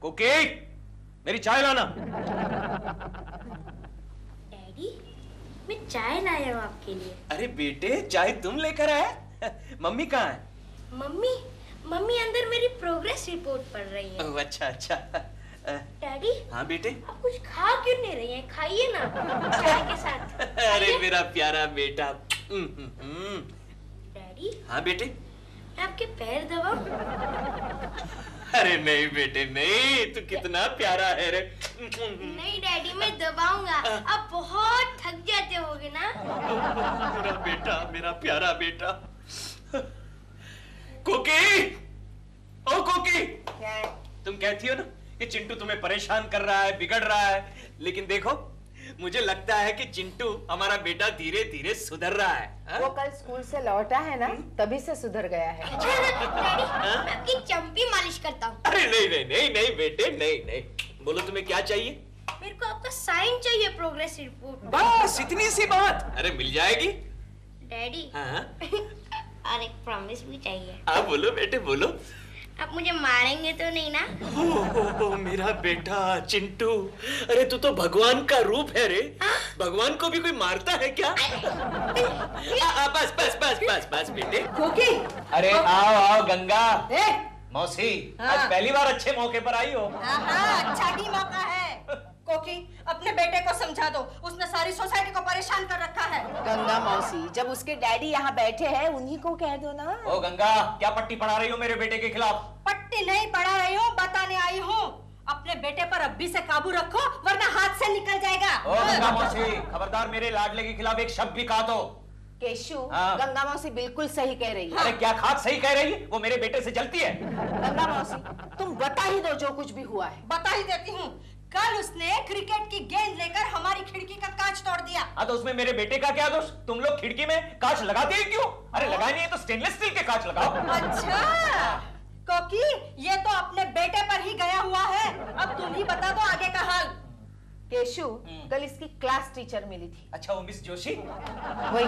Cookie, मेरी चाय लाना। डैडी, मैं चाय लाया हूँ आपके लिए। अरे बेटे, चाय तुम लेकर आए? मम्मी कहाँ है? मम्मी अंदर मेरी प्रोग्रेस रिपोर्ट पढ़ रही है। ओह, अच्छा अच्छा। डैडी। हाँ बेटे। आप कुछ खा क्यों नहीं रही हैं? खाइए ना चाय के साथ। अरे मेरा प्यारा बेटा। डैडी। हाँ बेटे। मैं आपके पैर दबाऊं? अरे नहीं बेटे नहीं, तू कितना प्यारा है रे। नहीं डैडी, मैं दबाऊंगा। आप बहुत थक जाते होगे ना। मेरा बेटा, मेरा प्यारा बेटा। कुकी, ओ कुकी, तुम कहती हो ना कि चिंटू तुम्हें परेशान कर रहा है, बिगड़ रहा है, लेकिन देखो मुझे लगता है कि चिंटू हमारा बेटा धीरे धीरे सुधर रहा है। हा? वो कल स्कूल से लौटा है ना, तभी से सुधर गया है। डैडी, मैं आपकी चंपी मालिश करता हूँ। अरे नहीं नहीं नहीं नहीं बेटे, नहीं नहीं। बोलो तुम्हें क्या चाहिए? मेरे को आपका साइन चाहिए प्रोग्रेस रिपोर्ट। बस इतनी सी बात। अरे मिल जाएगी डैडी। हाँ? और एक प्रॉमिस भी चाहिए। हाँ बोलो बेटे बोलो। आप मुझे मारेंगे तो नहीं ना? ओ, मेरा बेटा चिंटू, अरे तू तो भगवान का रूप है रे। भगवान को भी कोई मारता है क्या? बस बस बस बस बस बेटे। कुकी। अरे आओ आओ गंगा। मौसी, आज पहली बार अच्छे मौके पर आई हो। अच्छा ही मौका है। कोकी, अपने बेटे को समझा दो, उसने सारी सोसाइटी को परेशान कर रखा है। गंगा मौसी, जब उसके डैडी यहाँ बैठे हैं, उन्हीं को कह दो ना। ओ गंगा, क्या पट्टी पढ़ा रही हो मेरे बेटे के खिलाफ? पट्टी नहीं पढ़ा रही हूँ, बताने आई हूँ। अपने बेटे पर अभी से काबू रखो, वरना हाथ से निकल जाएगा। ओ गंगा मौसी, खबरदार मेरे लाडले के खिलाफ एक शब्द भी कहा तो। केशु, गंगा मौसी बिल्कुल सही कह रही है। अरे क्या खाक सही कह रही है? वो मेरे बेटे से जलती है। गंगा मौसी, तुम बता ही दो जो कुछ भी हुआ है। बता ही देती हूँ। कल उसने क्रिकेट की गेंद लेकर हमारी खिड़की का कांच तोड़ दिया। हाँ तो उसमें मेरे बेटे का क्या दोष? तुम लोग खिड़की में कांच लगाते ही क्यों? अरे लगाए नहीं तो स्टेनलेस स्टील के कांच लगाओ। अच्छा, क्योंकि ये तो अपने बेटे पर ही गया हुआ है। अब तुम ही बता दो आगे का हाल। केशु, कल इसकी क्लास टीचर मिली थी। अच्छा, वो मिस जोशी? वही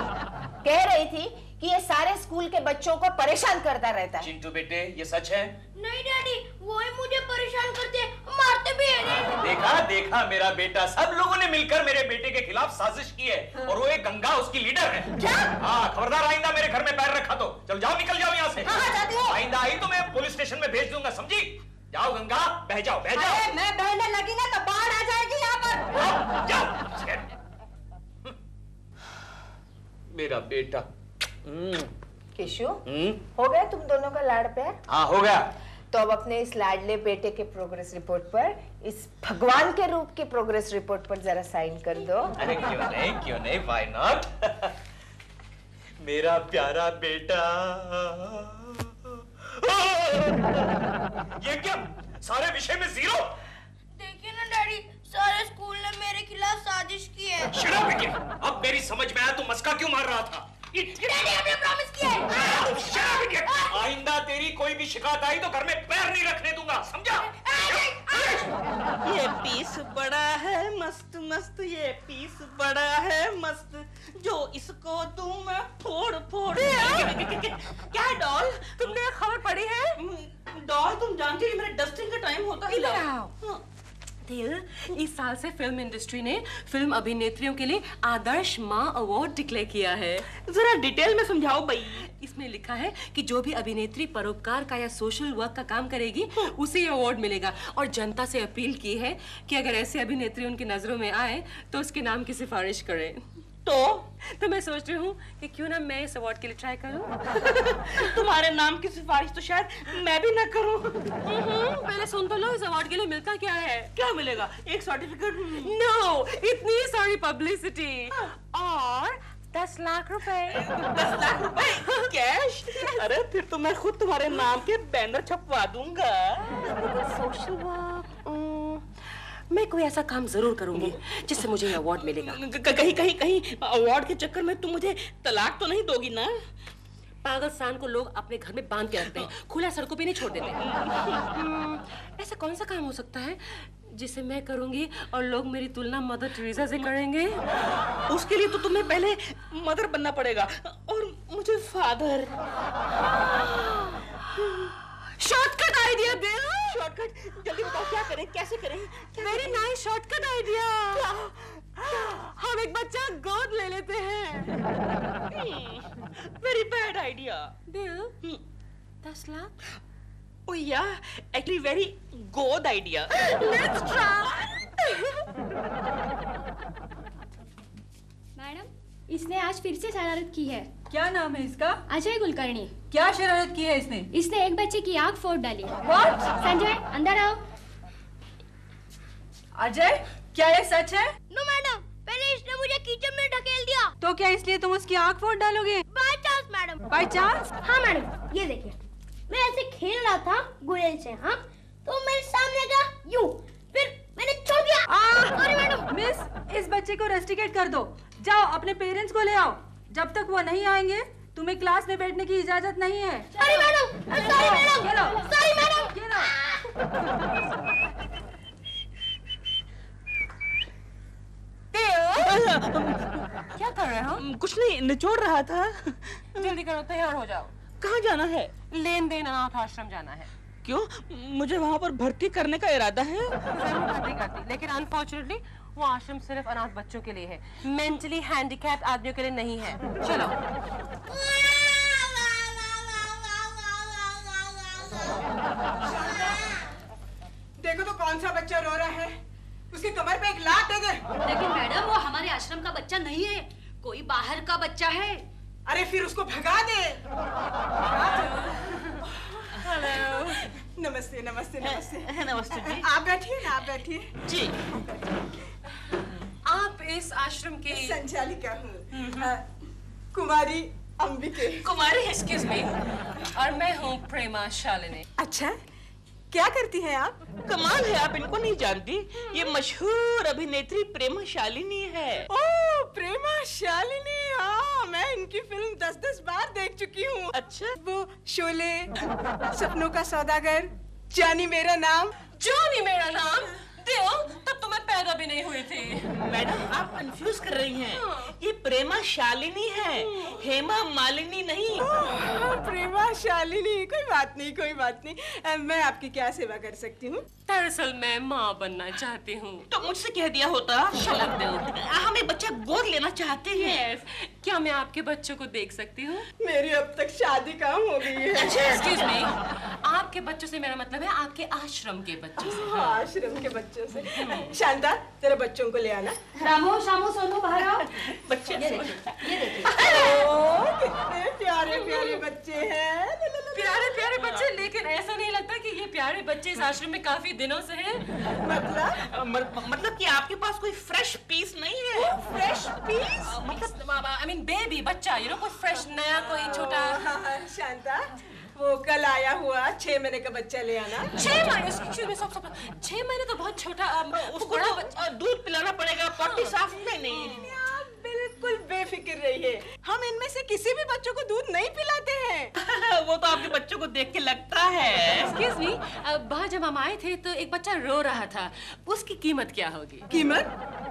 कह रही थी कि ये सारे स्कूल के बच्चों को परेशान करता रहता है। चिंटू बेटे, ये सच है? नहीं डैडी, वो ही मुझे परेशान करते हैं, मारते भी हैं। देखा देखा मेरा बेटा, सब लोगों ने मिलकर मेरे बेटे के खिलाफ साजिश की है। और वो एक गंगा उसकी लीडर है। क्या? हाँ, खबरदार आइंदा मेरे घर में पैर रखा तो चलो जाओ, निकल जाओ यहाँ से। हाँ, जाती हूँ। आइंदा आई तो मैं पुलिस स्टेशन में भेज दूंगा, समझी? जाओ गंगा, बह जाओ बह जाओ। अरे मैं बहने लगी ना तो बाढ़ आ जाएगी यहाँ पर। जाओ। मेरा बेटा। केशु, हो गया तुम दोनों का लाड़ प्यार? हाँ हो गया। तो अब अपने इस लाडले बेटे के प्रोग्रेस रिपोर्ट पर, इस भगवान के रूप की प्रोग्रेस रिपोर्ट पर जरा साइन कर दो। अरे क्यों नहीं, व्हाई नॉट? मेरा प्यारा बेटा। ये क्या? सारे विषय में 0? देखिए ना डैडी, सारे स्कूल ने मेरे खिलाफ साजिश की है। शट अप बेटे, अब मेरी समझ में आया तू मस्का क्यों मार रहा था। डैडी हमने प्रॉमिस किया है। आइंदा तेरी कोई भी शिकायत आई तो घर में पैर नहीं रखने दूंगा, समझा? ये पीस बड़ा है मस्त मस्त, ये पीस बड़ा है मस्त, जो इसको दूं मैं फोड़ फोड़। क्या है डॉल, तुमने खबर पढ़ी है? डॉल, तुम जानती हो मेरे डस्टिंग का टाइम होता है। दिल, इस साल से फिल्म इंडस्ट्री ने फिल्म अभिनेत्रियों के लिए आदर्श माँ अवार्ड डिक्लेयर किया है। जरा डिटेल में समझाओ भाई। इसमें लिखा है कि जो भी अभिनेत्री परोपकार का या सोशल वर्क का काम करेगी उसे अवार्ड मिलेगा, और जनता से अपील की है कि अगर ऐसी अभिनेत्री उनकी नजरों में आए तो उसके नाम की सिफारिश करें। तो मैं सोच रही हूँ कि क्यों ना मैं इस अवार्ड के लिए ट्राई करूँ। तुम्हारे नाम की सिफारिश तो शायद मैं भी ना करूँ। पहले सुन तो लो, इस अवार्ड के लिए मिलता क्या है? क्या मिलेगा? एक सर्टिफिकेट? नो, इतनी सारी पब्लिसिटी और 10 लाख रुपए। 10 लाख रुपए कैश? अरे फिर तो मैं खुद तुम्हारे नाम के बैनर छपवा दूंगा। सोशल वर्क, मैं कोई ऐसा काम जरूर करूंगी जिससे मुझे अवार्ड मिलेगा। कहीं अवार्ड के चक्कर में तुम मुझे तलाक तो नहीं दोगी ना? पागलस्तान को लोग अपने घर में बांध के रखते हैं, खुला सड़कों पे नहीं छोड़ देते। ऐसा कौन सा काम हो सकता है जिसे मैं करूंगी और लोग मेरी तुलना मदर टेरेसा से करेंगे? उसके लिए तो तुम्हें पहले मदर बनना पड़ेगा और मुझे फादर। शॉर्टकट आइडिया दिल। शॉर्टकट, जल्दी बताओ क्या करें, कैसे करें? Very nice shortcut idea. हम एक बच्चा गोद ले लेते हैं। Very bad idea. दिल 10 lakh. Oh yeah, actually very good idea. Let's try. Madam, इसने आज फिर से शरारत की है। क्या नाम है इसका? अजय कुलकर्णी। क्या शरारत की है इसने? इसने एक बच्चे की आंख फोड़ डाली। What? संजय, अंदर आओ। अजय, क्या ये सच है? नो मैडम, पहले इसने मुझे कीचड़ में ढकेल दिया। तो क्या इसलिए तुम उसकी आंख फोड़ डालोगे? By chance madam. By chance? हाँ मैडम, ये देखिए, मैं ऐसे खेल रहा था गुड़ैल से, हाँ, तो मेरे सामने गया यूं, फिर मैंने छोड़ दिया। Sorry madam. मिस, इस बच्चे को रस्टिकेट कर दो। जाओ अपने पेरेंट्स को ले आओ। जब तक वो नहीं आएंगे तुम्हें क्लास में बैठने की इजाजत नहीं है। Sorry madam, sorry madam, sorry madam. क्या कर रहे हो? कुछ नहीं, निचोड़ रहा था। जल्दी करो, तैयार हो जाओ। कहाँ जाना है? लेन देन अनाथ आश्रम जाना है। क्यों? मुझे वहाँ पर भर्ती करने का इरादा है। जरूर भर्ती करती, लेकिन अनफॉर्चुनेटली वो आश्रम सिर्फ अनाथ बच्चों के लिए है, मेंटली हैंडीकैप्ड आदमियों के लिए नहीं है। चलो। देखो तो कौन सा बच्चा रो रहा है, उसकी कमर पे एक लात दे दे। लेकिन मैडम वो हमारे आश्रम का बच्चा नहीं है, कोई बाहर का बच्चा है। अरे फिर उसको भगा दे। हेलो। नमस्ते नमस्ते नमस्ते। नमस्ते जी। आप बैठिए ना, आप बैठिए जी। आप इस आश्रम के संचालिका हूँ, कुमारी अंबिके। कुमारी है। एक्सक्यूज मी, और मैं हूँ प्रेमा शालिनी। अच्छा, क्या करती हैं आप? कमाल है, आप इनको नहीं जानती? ये मशहूर अभिनेत्री प्रेमा शालिनी है। ओह, प्रेमा शालिनी, हाँ, मैं इनकी फिल्म 10-10 बार देख चुकी हूँ। अच्छा। वो शोले, सपनों का सौदागर, जानी मेरा नाम। जॉनी मेरा नाम। दिल, तब तो मैं पैदा भी नहीं हुई थी। मैडम आप कंफ्यूज कर रही हैं। ये प्रेमा शालिनी है, हेमा मालिनी नहीं। प्रेमा शालिनी, कोई बात नहीं, कोई बात नहीं। मैं आपकी क्या सेवा कर सकती हूँ? दरअसल मैं माँ बनना चाहती हूँ। तो मुझसे कह दिया होता। हम एक बच्चा गोद लेना चाहते हैं। Yes. क्या मैं आपके बच्चों को देख सकती हूँ? मेरी अब तक शादी कहाँ हो गई है। Excuse me, आपके बच्चों से मेरा मतलब है आपके आश्रम के बच्चों से। हाँ, आश्रम के बच्चों से। शांता, तेरे बच्चों को ले आना। रामो, शामो, सोनू बाहर आओ। बच्चे ये देखिए। ओह, कितने प्यारे प्यारे बच्चे हैं। प्यारे प्यारे बच्चे, लेकिन ऐसा नहीं लगता कि ये प्यारे बच्चे इस आश्रम में काफी दिनों से हैं? मतलब कि आपके पास कोई फ्रेश पीस नहीं है? Fresh piece? मतलब आई मीन बेबी बच्चा, यू नो, कोई फ्रेश नया कोई छोटा। शांता, वो कल आया हुआ 6 महीने का बच्चा ले आना। 6 महीने? एक्सक्यूज मी, सब 6 महीने तो बहुत छोटा। उसको बड़ा दूध पिलाना पड़ेगा, पट्टी साफ नहीं। आप बिल्कुल बेफिक्र रहिए, हम इनमें से किसी भी बच्चों को दूध नहीं पिलाते हैं। वो तो आपके बच्चों को देख के लगता है। एक्सक्यूज मी, बाहर जब हम आए थे तो एक बच्चा रो रहा था, उसकी कीमत क्या होगी? कीमत?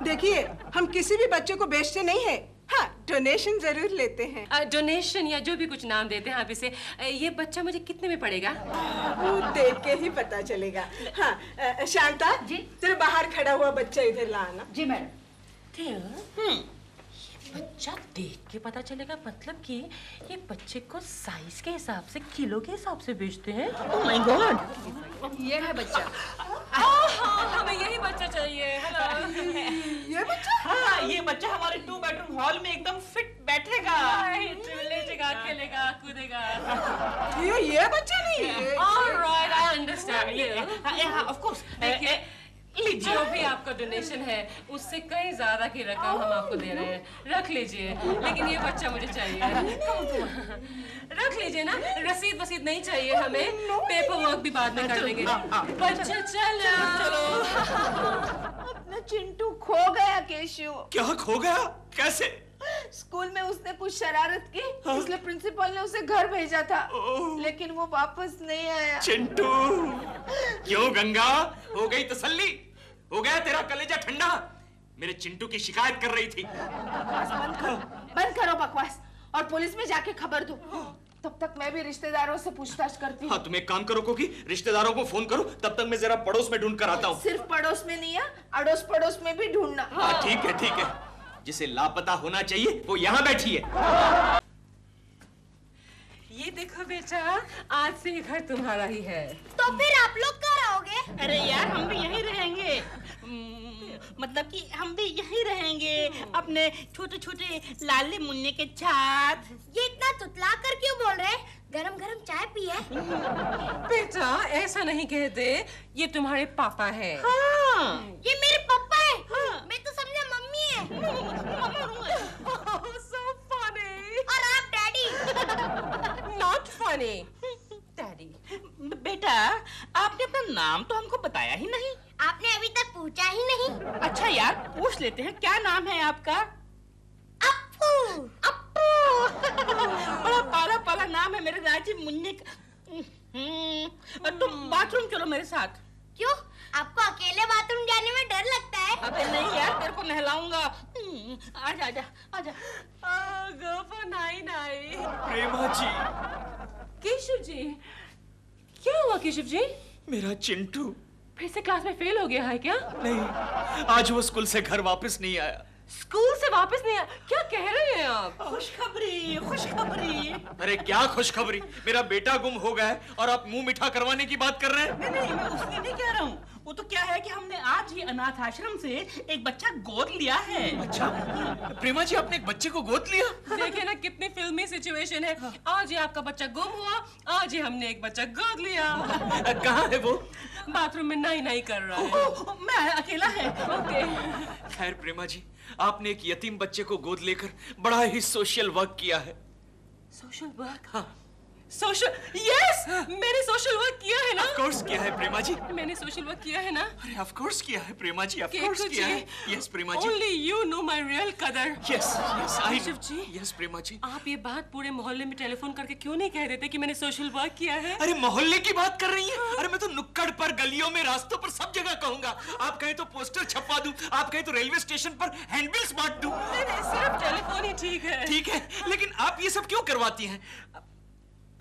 देखिए, हम किसी भी बच्चे को बेचते नहीं है। हाँ, डोनेशन जरूर लेते हैं। डोनेशन या जो भी कुछ नाम देते हैं आप इसे। ये बच्चा मुझे कितने में पड़ेगा? वो देख के ही पता चलेगा। हाँ, शांता जी, तेरे बाहर खड़ा हुआ बच्चा इधर लाना। जी मैडम। बच्चा देख के पता चलेगा, मतलब कि ये बच्चे को साइज के हिसाब से, किलो के हिसाब से बेचते हैं। ओह माय गॉड, ये है बच्चा। हमें यही बच्चा चाहिए। ये बच्चा? हाँ, ये बच्चा हमारे 2 बेडरूम हॉल में एकदम फिट बैठेगा। लेटेगा, खेलेगा, कूदेगा। ये बच्चा नहीं है। Alright, I understand you. हाँ, of course। लीजिए, जो भी आपका डोनेशन है उससे कई ज्यादा की रकम हम आपको दे रहे हैं, रख लीजिए। लेकिन ये बच्चा मुझे चाहिए। रख लीजिए ना, रसीद वसीद नहीं चाहिए हमें, पेपर वर्क भी बाद में कर लेंगे। बच्चा चलो। अपना चिंटू खो गया केशु। क्या खो गया? कैसे? स्कूल में उसने कुछ शरारत की, इसलिए प्रिंसिपल ने उसे घर भेजा था, लेकिन वो वापस नहीं आया। चिंटू, क्यों गंगा? हो गई तसल्ली? हो गया तेरा कलेजा ठंडा? मेरे चिंटू की शिकायत कर रही थी। बंद करो बकवास और पुलिस में जाके खबर दो। तब तक मैं भी रिश्तेदारों से पूछताछ करती हूँ। हाँ, तुम एक काम करो कोकी, रिश्तेदारों को फोन करो, तब तक मैं जरा पड़ोस में ढूंढ कर आता हूँ। सिर्फ पड़ोस में नहीं है, अड़ोस पड़ोस में भी ढूंढना। हाँ ठीक है ठीक है, जिसे लापता होना चाहिए वो यहाँ बैठी है। ये देखो बेटा, आज से ये घर तुम्हारा ही है। तो फिर आप लोग कहाँ रहोगे? अरे यार हम भी यहीं रहेंगे, मतलब कि हम भी यहीं रहेंगे अपने छोटे छोटे लाले मुन्ने के साथ। ये इतना तुतला कर क्यों बोल रहे? गरम गरम चाय पिए। बेटा ऐसा नहीं कहते, ये तुम्हारे पापा है। हाँ। ये मेरे पापा है। हाँ। मैं तो समझा मम्मी है। So funny। और आप डैडी। Not funny। डैडी। बेटा आपने अपना नाम तो हमको बताया ही नहीं। आपने अभी तक पूछा ही नहीं। अच्छा यार पूछ लेते हैं, क्या नाम है आपका? अप्पू। बड़ा पाला पाला नाम है मेरे राजी मुन्ने का। तुम बाथरूम चलो मेरे साथ। क्यों? आपको अकेले बाथरूम जाने में डर लगता है? अबे नहीं यार, तेरे को नहलाऊंगा। आजा आजा आजा। Go for नाई। प्रेमा जी। केशव जी, क्या हुआ केशव जी? मेरा चिंटू फिर से क्लास में फेल हो गया है क्या? नहीं, आज वो स्कूल से घर वापस नहीं आया। स्कूल से वापस नहीं आया? क्या कह रहे हैं आप? खुशखबरी खुशखबरी। अरे क्या खुशखबरी, मेरा बेटा गुम हो गया है और आप मुंह मीठा करवाने की बात कर रहे हैं। नहीं मैं उसके नहीं कह रहा हूँ, वो तो क्या है कि हमने आज ही अनाथ आश्रम से एक बच्चा गोद लिया है। अच्छा प्रेमा जी, आपने एक बच्चे को गोद लिया? देखिए ना कितनी फिल्मी सिचुएशन है। आज ही आपका बच्चा गुम हुआ, आज ही हमने एक बच्चा गोद लिया। कहाँ है वो? बाथरूम में नाई कर रहा है। मैं अकेला है। ओके। खैर प्रेमा जी, आपने एक यतीम बच्चे को गोद लेकर बड़ा ही सोशल वर्क किया है। Social work? हाँ। सोशल, यस, मैंने सोशल वर्क किया है ना। ऑफ कोर्स किया है प्रेमा जी। मैंने सोशल वर्क किया है ना। अरे ऑफ कोर्स किया है प्रेमा जी, ऑफ कोर्स किया है। Yes Prema ji. Only you know my real कदर। Yes yes I Keshav ji. Yes Prema ji. आप ये बात पूरे मोहल्ले में टेलीफोन करके क्यों नहीं कह देते कि मैंने सोशल वर्क किया है? अरे मोहल्ले की बात कर रही हैं? अरे मैं तो नुक्कड़ पर, गलियों में, रास्तों पर सब जगह कहूंगा। आप कहें तो पोस्टर छपवा दूं, आप कहें तो रेलवे स्टेशन पर हैंडबिल्स बांट दूं। नहीं, सिर्फ टेलीफोन ही ठीक है। ठीक है, लेकिन आप ये सब क्यों करवाती हैं?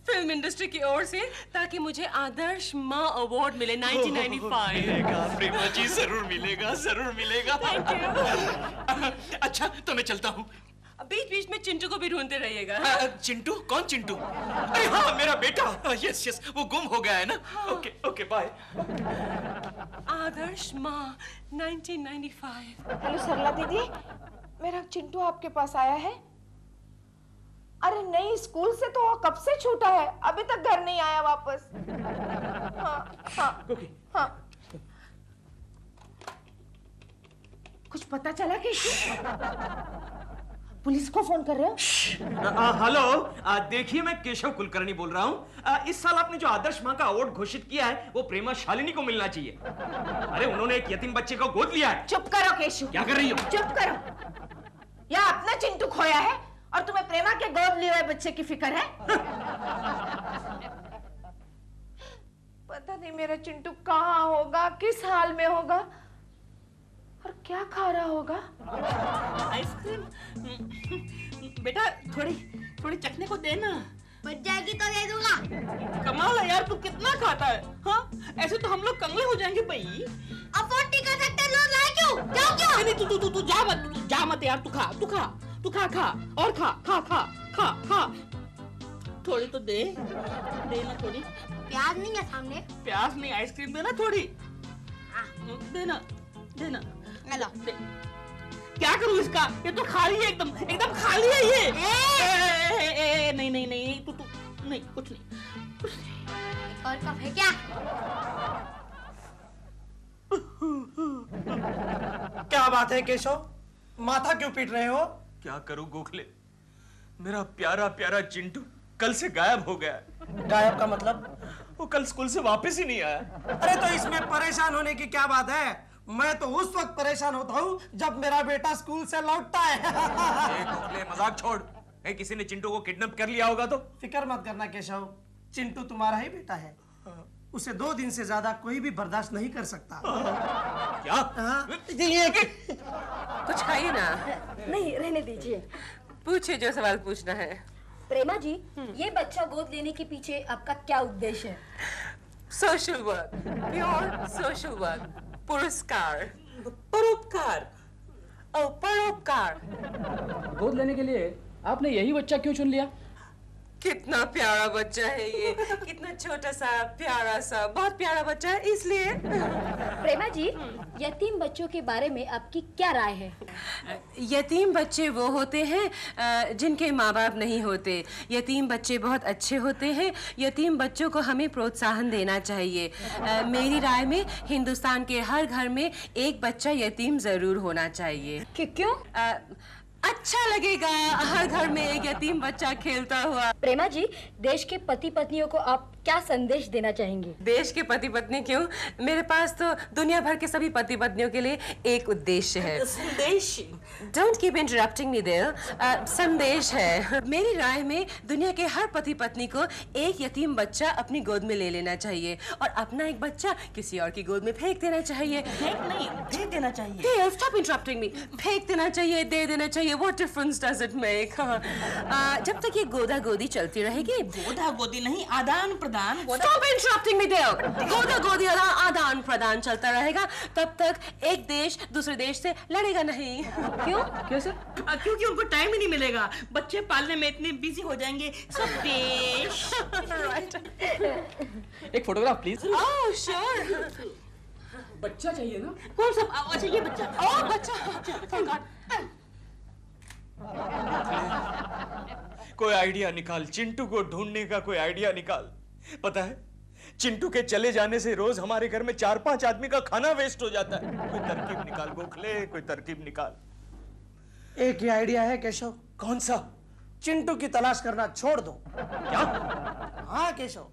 फिल्म इंडस्ट्री की ओर से, ताकि मुझे आदर्श माँ अवार्ड मिले 1995। मिलेगा प्रेमा जी, जरूर मिलेगा, जरूर मिलेगा। Thank you। अच्छा तो मैं चलता हूँ। बीच बीच में चिंटू को भी ढूंढते रहिएगा। चिंटू? कौन चिंटू? अरे हाँ, मेरा बेटा। यस यस, वो गुम हो गया है ना। Okay okay bye. आदर्श माँ 1995। हेलो सरला दीदी, मेरा चिंटू आपके पास आया है? अरे नहीं, स्कूल से तो वो कब से छूटा है, अभी तक घर नहीं आया वापस। हाँ। हाँ। कुछ पता चला कि पुलिस को फोन कर रहे हो? हेलो, देखिए मैं केशव कुलकर्णी बोल रहा हूँ। इस साल आपने जो आदर्श माँ का अवार्ड घोषित किया है वो प्रेमा शालिनी को मिलना चाहिए। अरे उन्होंने एक यतीम बच्चे को गोद लिया है। चुप करो केशव। क्या कर रही हो? चुप करो। या अपना चिंटू खोया है और तुम्हें प्रेमा के गोद लिए हुए बच्चे की फिक्र है? पता नहीं मेरा चिंटू कहाँ होगा, किस हाल में होगा और क्या खा रहा होगा। आइसक्रीम बेटा, थोड़ी थोड़ी चखने को देना। बच जाएगी तो दे दूंगा। कमाल है यार, तू कितना खाता है? हाँ, ऐसे तो हम लोग कंगले हो जाएंगे भाई। अफोर्ड नहीं कर सकते लोग, लाए क्यों? जाओ क्यों? नहीं तू जा मत यार, तू खा खा और खा। थोड़ी तो दे ना थोड़ी। प्याज नहीं है सामने? प्याज नहीं, आइसक्रीम देना थोड़ी। देना हेलो। क्या करूं इसका? ये तो खाली है, एकदम खाली है ये। नहीं तू नहीं, कुछ नहीं। और कप है क्या? क्या बात है केशव, माथा क्यों पीट रहे हो? क्या करूं गोखले, मेरा प्यारा प्यारा चिंटू कल से गायब हो गया है। गायब का मतलब? वो कल स्कूल से वापस ही नहीं आया। अरे तो इसमें परेशान होने की क्या बात है? मैं तो उस वक्त परेशान होता हूँ जब मेरा बेटा स्कूल से लौटता है। गोखले मजाक छोड़, किसी ने चिंटू को किडनैप कर लिया होगा तो? फिक्र मत करना केशव, चिंटू तुम्हारा ही बेटा है। उसे 2 दिन से ज्यादा कोई भी बर्दाश्त नहीं कर सकता। क्या? कुछ खाइए ना। नहीं रहने दीजिए। पूछिए जो सवाल पूछना है। प्रेमा जी, ये बच्चा गोद लेने के पीछे आपका क्या उद्देश्य है? Social work, pure social work, पुरस्कार, परोपकार। ओ परोपकार। गोद लेने के लिए आपने यही बच्चा क्यों चुन लिया? कितना प्यारा बच्चा है ये, कितना छोटा सा प्यारा सा, बहुत प्यारा बच्चा है, इसलिए। प्रेमा जी, यतीम बच्चों के बारे में आपकी क्या राय है? यतीम बच्चे वो होते हैं जिनके माँ बाप नहीं होते। यतीम बच्चे बहुत अच्छे होते हैं। यतीम बच्चों को हमें प्रोत्साहन देना चाहिए। मेरी राय में हिंदुस्तान के हर घर में एक बच्चा यतीम जरूर होना चाहिए। क्यों? अच्छा लगेगा हर घर में एक यतीम बच्चा खेलता हुआ। प्रेमा जी, देश के पति पत्नियों को आप क्या संदेश देना चाहेंगे? देश के पति पत्नी क्यों, मेरे पास तो दुनिया भर के सभी पति पत्नियों के लिए एक उद्देश्य है। संदेश? Don't keep interrupting me there. संदेश है। मेरी राय में दुनिया के हर पति पत्नी को एक यतीम बच्चा अपनी गोद में ले लेना चाहिए और अपना एक बच्चा किसी और की गोद में फेंक देना चाहिए। दे देना चाहिए। Dale, stop interrupting me. फेंक देना चाहिए, दे देना चाहिए। What difference does it make? जब तक ये गोदा गोदी चलती रहेगी। गोदा गोदी नहीं, आदान प्रदान। Stop interrupting me, Dale. गोदा गोदी आदान प्रदान चलता रहेगा तब तक एक देश दूसरे देश से लड़ेगा नहीं। क्यों? कैसे? क्योंकि उनको टाइम ही नहीं मिलेगा, बच्चे पालने में इतने बिजी हो जाएंगे सब देश। एक फोटोग्राफ प्लीज। Oh, sure. बच्चा चाहिए ना? कौन सा? अच्छा ये बच्चा। Oh, बच्चा। कोई आइडिया निकाल, चिंटू को ढूंढने का कोई आइडिया निकाल। पता है, चिंटू के चले जाने से रोज हमारे घर में 4-5 आदमी का खाना वेस्ट हो जाता है। कोई तरकीब निकाल गोखले, कोई तरकीब निकाल। एक ही आइडिया है केशव। कौन सा? चिंटू की तलाश करना छोड़ दो। क्या? हाँ केशव,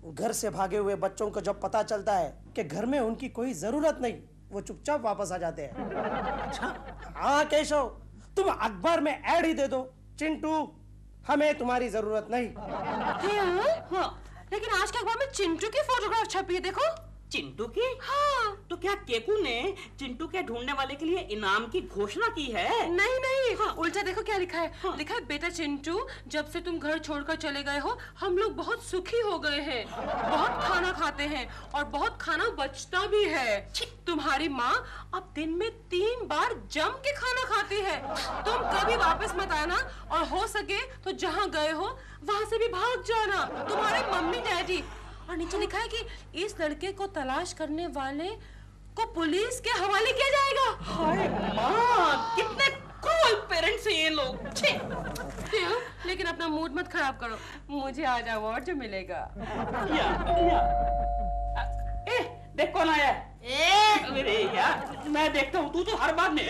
घर से भागे हुए बच्चों को जब पता चलता है कि घर में उनकी कोई जरूरत नहीं, वो चुपचाप वापस आ जाते हैं। अच्छा? हाँ केशव, तुम अखबार में ऐड ही दे दो, चिंटू हमें तुम्हारी जरूरत नहीं। हाँ, लेकिन आज के अखबार में चिंटू की फोटोग्राफ छपी है, देखो। चिंटू की? हाँ। तो क्या केकू ने चिंटू के ढूंढने वाले के लिए इनाम की घोषणा की है? नहीं। हाँ। उल्टा देखो क्या लिखा है। हाँ। लिखा है, बेटा चिंटू, जब से तुम घर छोड़कर चले गए हो हम लोग बहुत सुखी हो गए हैं, बहुत खाना खाते हैं और बहुत खाना बचता भी है। तुम्हारी माँ अब दिन में 3 बार जम के खाना खाती है। तुम कभी वापस मत आना और हो सके तो जहाँ गए हो वहाँ से भी भाग जाना। तुम्हारे मम्मी डैडी। और नीचे लिखा है कि इस लड़के को तलाश करने वाले को पुलिस के हवाले किया जाएगा। हाय माँ, कितने क्रूअल पेरेंट्स हैं ये लोग। लेकिन अपना मूड मत खराब करो, मुझे आज अवार्ड जो मिलेगा। देख कौन आया है। अरे यार, मैं देखता हूँ, तू तो हर बार में।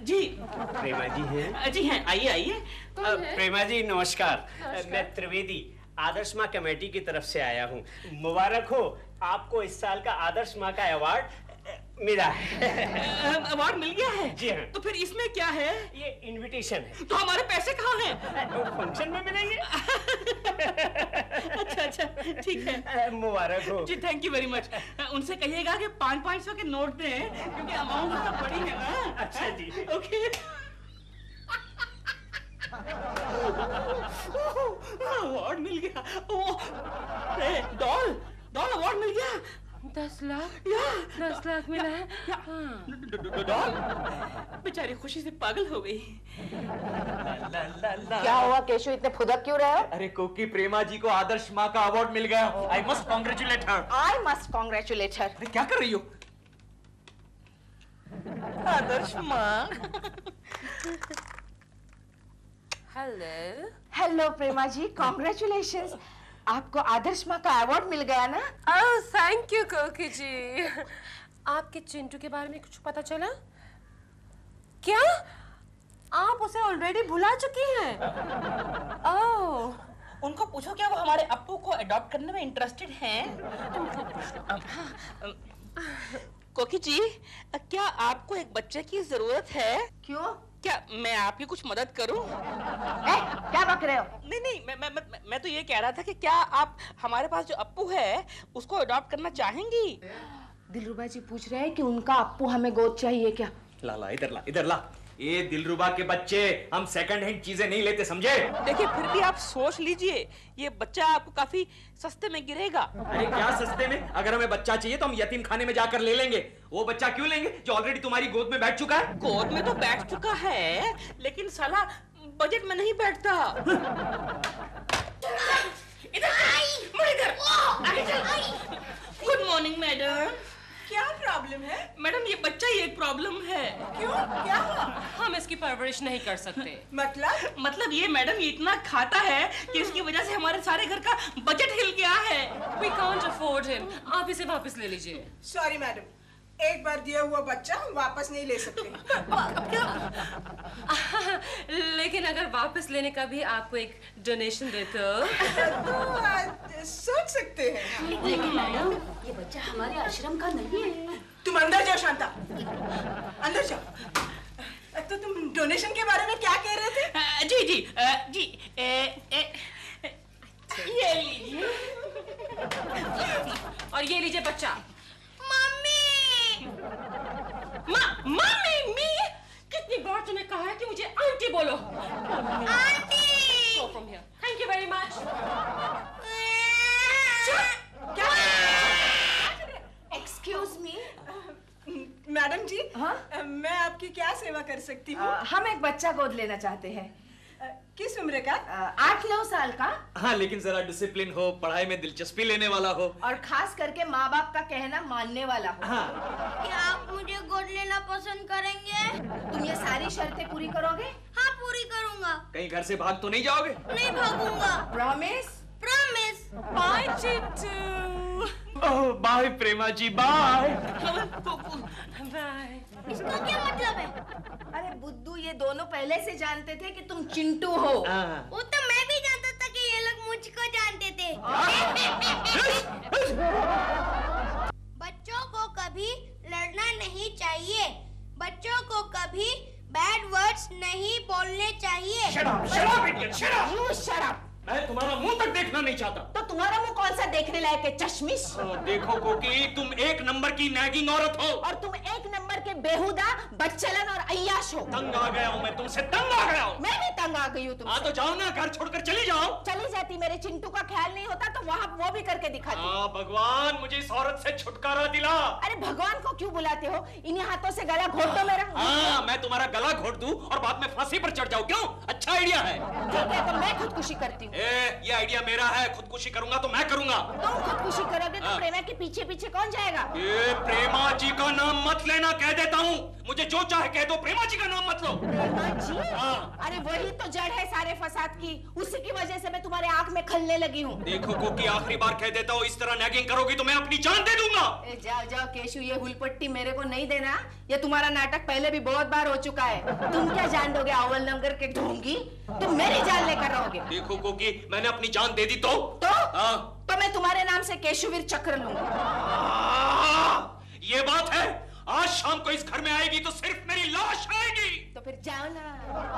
जी प्रेमा जी हैं? जी हैं, आइए आइए। प्रेमा जी नमस्कार। मैं त्रिवेदी आदर्श माँ कमेटी की तरफ से आया हूँ। मुबारक हो, आपको इस साल का आदर्श माँ का अवार्ड मिला है। अवार्ड मिल गया है? जी हाँ। तो फिर इसमें क्या है? ये इनविटेशन है। तो हमारे पैसे कहाँ हैं? फंक्शन में मिलेंगे। अच्छा, ठीक है। मुबारक हो। जी, थैंक यू वेरी मच। उनसे कहिएगा कि 500 के नोट दें, क्योंकि अमाउंट तो बड़ी है ना। अच्छा जी। ओके। अवार्ड मिल गया। डॉल अवार्ड मिल गया। 10 लाख? 10 लाख मिला है। डॉल बेचारी खुशी से पागल हो गई। क्या हुआ केशव, इतने फुदक क्यों रहे हो? अरे कोकी, प्रेमा जी को आदर्श माँ का अवार्ड मिल गया। I must congratulate her. I must congratulate her. अरे क्या कर रही हो? आदर्श माँ। Hello Prema ji, congratulations. आपको आदर्श माँ का अवार्ड मिल गया ना? ओह थैंक यू कोकी जी। आपके चिंटू के बारे में कुछ पता चला क्या? आप उसे ऑलरेडी भुला चुकी हैं। ओह, उनको पूछो क्या वो हमारे अप्पू को अडॉप्ट करने में इंटरेस्टेड हैं? कोकी जी, क्या आपको एक बच्चे की जरूरत है? क्यों? क्या मैं आपकी कुछ मदद करूं? क्या बक रहे हो? नहीं, मैं तो ये कह रहा था कि क्या आप हमारे पास जो अप्पू है उसको अडॉप्ट करना चाहेंगी? दिलरुबा जी पूछ रहे हैं कि उनका अप्पू हमें गोद चाहिए क्या? ला इधर ला। ये दिलरुबा के बच्चे, हम सेकंड हैंड चीजें नहीं लेते, समझे? देखिए फिर भी आप सोच लीजिए, ये बच्चा आपको काफी सस्ते में गिरेगा। अरे क्या सस्ते में? अगर हमें बच्चा चाहिए तो हम यतीम खाने में जाकर ले लेंगे। वो बच्चा क्यों लेंगे जो ऑलरेडी तुम्हारी गोद में बैठ चुका है? गोद में तो बैठ चुका है, लेकिन साला बजट में नहीं बैठता। Good morning madam. क्या प्रॉब्लम है? मैडम ये बच्चा ही एक प्रॉब्लम है। क्यों, क्या हुआ? हम इसकी परवरिश नहीं कर सकते। मतलब ये मैडम ये इतना खाता है कि इसकी वजह से हमारे सारे घर का बजट हिल गया है। We can't afford him. आप इसे वापस ले लीजिए। सॉरी मैडम, एक बार दिया हुआ बच्चा हम वापस नहीं ले सकते। लेकिन अगर वापस लेने का भी आपको एक डोनेशन दे तो सोच सकते हैं। लेकिन मैडम ये बच्चा हमारे आश्रम का नहीं है। तुम अंदर जाओ शांता, अंदर जाओ। तो तुम डोनेशन के बारे में क्या कह रहे थे? जी जी जी ये लीजिए। और ये लीजिए बच्चा। मम्मी मी कितनी बार तुम्हें कहा है कि मुझे आंटी बोलो? Aunty! Go from here. Thank you very much. Excuse me madam ji. हाँ? मैं आपकी क्या सेवा कर सकती हूँ? हम एक बच्चा गोद लेना चाहते हैं। किस उम्र का? 8-9 साल का। हाँ, लेकिन जरा डिसिप्लिन हो, पढ़ाई में दिलचस्पी लेने वाला हो, और खास करके माँ बाप का कहना मानने वाला हो। हाँ। क्या आप मुझे गोद लेना पसंद करेंगे? तुम ये सारी शर्तें पूरी करोगे? हाँ, पूरी करूँगा। कहीं घर से भाग तो नहीं जाओगे? नहीं भागूंगा। प्रॉमिस? प्रॉमिस। बाय चिंटू। ओह bye Prema ji, bye. Bye. इसका क्या मतलब है? अरे बुद्धू, ये दोनों पहले से जानते थे कि तुम चिंटू हो। वो तो मैं भी जानता था कि ये लोग मुझको जानते थे। बच्चों को कभी लड़ना नहीं चाहिए। बच्चों को कभी बैड वर्ड्स नहीं बोलने चाहिए। Shut up, shut up, idiot, shut up! You shut up! मैं तुम्हारा मुंह तक देखना नहीं चाहता। तो तुम्हारा मुंह कौन सा देखने लायक है, चश्मिश? देखो कोकी, तुम एक नंबर की नैगिंग औरत हो। और तुम एक नंबर के बेहुदा, बच्चलन और अय्याश हो। तंग आ गया हूँ मैं तुमसे, तंग आ गया हूँ। मैं भी तंग आ गई हूँ तुमसे। हाँ तो जाओ ना, घर छोड़कर चली जाओ। चली जाती, मेरे चिंटू का ख्याल नहीं होता तो वहाँ वो भी करके दिखाती। हाँ भगवान, मुझे इस औरत से छुटकारा दिला। अरे भगवान को क्यों बुलाते हो? इन्हीं हाथों से गला घोट दो मेरा। हाँ, मैं तुम्हारा गला घोट दूं और बाद में फांसी पर चढ़ जाऊं, क्यों? अच्छा आइडिया है। ठीक है, तो मैं खुदकुशी करती हूँ। ये आइडिया मेरा है, खुदकुशी करूंगा तो मैं करूंगा। तुम खुदकुशी करोगे तो प्रेमा के पीछे पीछे कौन जाएगा? ये प्रेमा जी का नाम मत लेना, कह देता हूँ। मुझे जो चाहे कह दो, प्रेमा जी का नाम मत लो। प्रेमा जी? हाँ। अरे वही तो जड़ है सारे फसाद की, उसी की वजह से मैं तुम्हारे आंख में खलने लगी हूँ। देखो कोकी, आखिरी बार कह देता हूँ, इस तरह नैगिंग करोगी तो मैं अपनी जान दे दूंगा। जाओ जाओ केशु, ये हुलपट्टी मेरे को नहीं देना। ये तुम्हारा नाटक पहले भी बहुत बार हो चुका है। तुम क्या जान दोगे अव्वल नंबर के ढोंगी? तुम मेरी जान लेकर रहोगे। देखो कोकी, मैंने अपनी जान दे दी तो? हाँ। तो मैं तुम्हारे नाम से केशुवीर चक्र लूंगा। ये बात है। आज शाम को इस घर में आएगी तो सिर्फ मेरी लाश आएगी। तो फिर जाओ ना।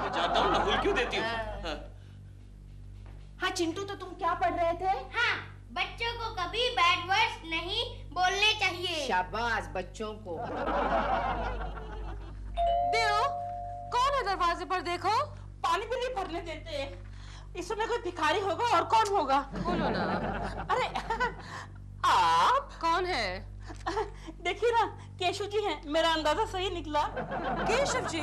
मैं जाता हूँ ना, भूल क्यों देती हूँ? हाँ चिंटू, तो तुम क्या पढ़ रहे थे? हाँ, बच्चों को कभी बैड वर्ड्स नहीं बोलने चाहिए। शाबाश बच्चों को। देव, कौन है दरवाजे पर? देखो। पानी भी नहीं भरने देते। इस समय कोई भिखारी होगा और कौन होगा? बोलो ना। अरे आप कौन है? देखिए ना, केशव जी हैं। मेरा अंदाजा सही निकला। केशव जी?